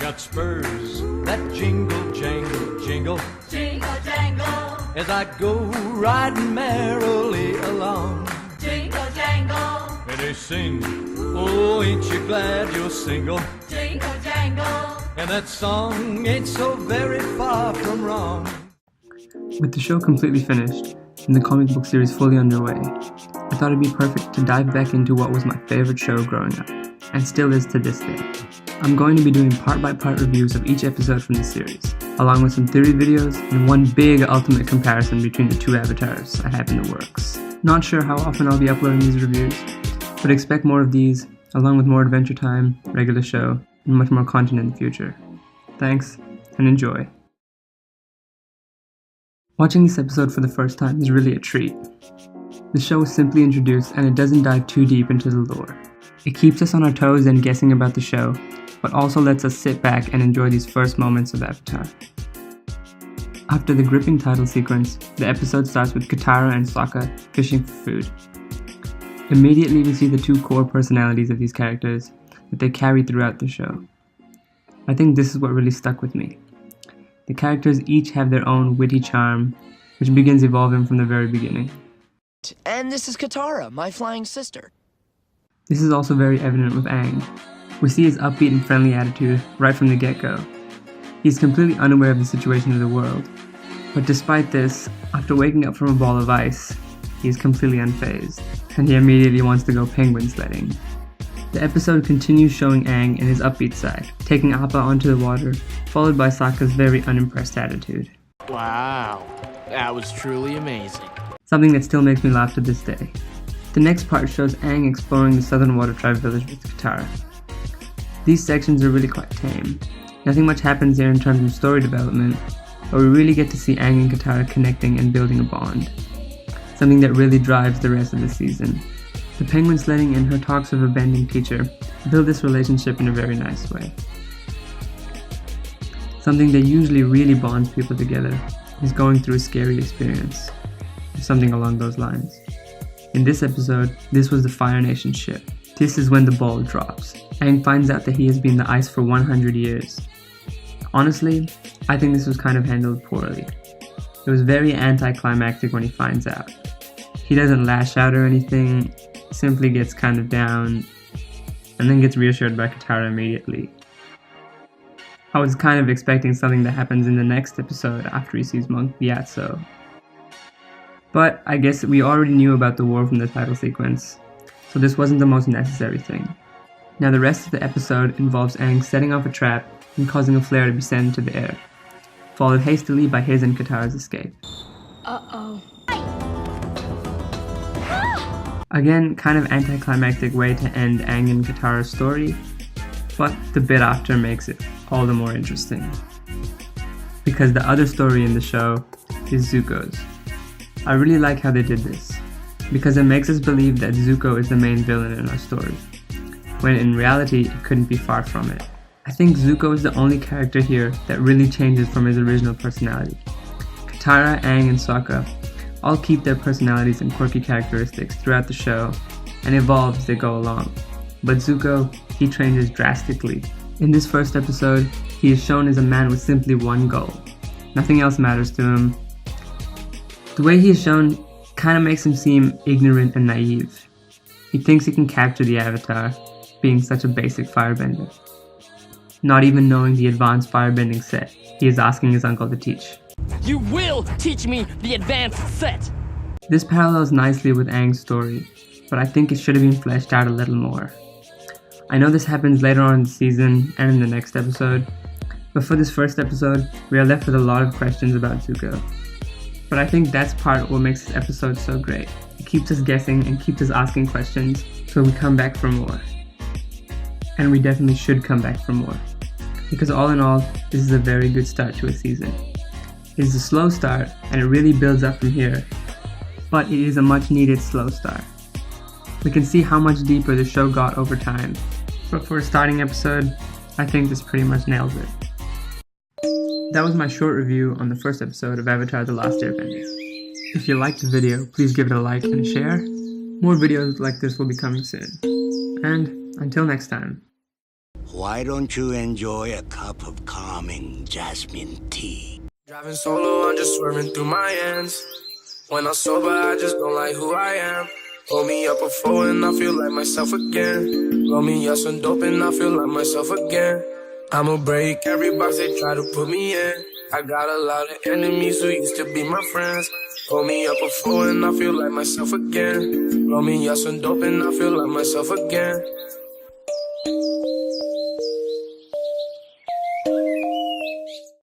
got spurs that jingle, jangle, jingle, Jingle, jangle, as I go riding merrily along. jingle, jangle, And they sing, oh, ain't you glad you're single? jingle, jangle. And that song ain't so very far from wrong. With the show completely finished and the comic book series fully underway, I thought it'd be perfect to dive back into what was my favorite show growing up, and still is to this day. I'm going to be doing part-by-part reviews of each episode from the series, along with some theory videos and one big ultimate comparison between the two avatars I have in the works. Not sure how often I'll be uploading these reviews, but expect more of these, along with more Adventure Time, regular show, and much more content in the future. Thanks, and enjoy. Watching this episode for the first time is really a treat. The show is simply introduced and it doesn't dive too deep into the lore. It keeps us on our toes and guessing about the show, but also lets us sit back and enjoy these first moments of Avatar. After the gripping title sequence, the episode starts with Katara and Sokka fishing for food. Immediately we see the two core personalities of these characters that they carry throughout the show. I think this is what really stuck with me. The characters each have their own witty charm, which begins evolving from the very beginning. And this is Katara, my flying sister. This is also very evident with Aang. We see his upbeat and friendly attitude right from the get-go. He's completely unaware of the situation of the world, but despite this, after waking up from a ball of ice, he is completely unfazed, and he immediately wants to go penguin sledding. The episode continues showing Aang in his upbeat side, taking Appa onto the water, followed by Sokka's very unimpressed attitude. Wow, that was truly amazing. Something that still makes me laugh to this day. The next part shows Aang exploring the Southern Water Tribe village with Katara. These sections are really quite tame. Nothing much happens here in terms of story development, but we really get to see Aang and Katara connecting and building a bond. Something that really drives the rest of the season. The penguin sledding and her talks of a bending teacher build this relationship in a very nice way. Something that usually really bonds people together is going through a scary experience, or something along those lines. In this episode, this was the Fire Nation ship. This is when the ball drops. Aang finds out that he has been the ice for 100 years. Honestly, I think this was kind of handled poorly. It was very anticlimactic when he finds out. He doesn't lash out or anything, simply gets kind of down, and then gets reassured by Katara immediately. I was kind of expecting something that happens in the next episode after he sees Monk Gyatso. But I guess we already knew about the war from the title sequence, so this wasn't the most necessary thing. Now the rest of the episode involves Aang setting off a trap and causing a flare to be sent into the air, followed hastily by his and Katara's escape. Uh-oh. Again, kind of anticlimactic way to end Aang and Katara's story, but the bit after makes it all the more interesting. Because the other story in the show is Zuko's. I really like how they did this, because it makes us believe that Zuko is the main villain in our story, when in reality it couldn't be far from it. I think Zuko is the only character here that really changes from his original personality. Katara, Aang, and Sokka all keep their personalities and quirky characteristics throughout the show and evolve as they go along. But Zuko, he changes drastically. In this first episode, he is shown as a man with simply one goal. Nothing else matters to him. The way he is shown kind of makes him seem ignorant and naive. He thinks he can capture the Avatar, being such a basic firebender. Not even knowing the advanced firebending set he is asking his uncle to teach. You will teach me the advanced set! This parallels nicely with Aang's story, but I think it should have been fleshed out a little more. I know this happens later on in the season and in the next episode, but for this first episode, we are left with a lot of questions about Zuko. But I think that's part of what makes this episode so great. It keeps us guessing and keeps us asking questions, so we come back for more. And we definitely should come back for more. Because all in all, this is a very good start to a season. It is a slow start, and it really builds up from here. But it is a much needed slow start. We can see how much deeper the show got over time. But for a starting episode, I think this pretty much nails it. That was my short review on the first episode of Avatar: The Last Airbender. If you liked the video, please give it a like and a share. More videos like this will be coming soon. And until next time. Why don't you enjoy a cup of calming jasmine tea? Driving solo, I'm just swerving through my ends. When I'm sober, I just don't like who I am. Pull me up a four and I feel like myself again. Roll me up some dope and I feel like myself again. I'ma break every box they try to put me in. I got a lot of enemies who used to be my friends. Pull me up a four and I feel like myself again. Roll me up some dope and I feel like myself again.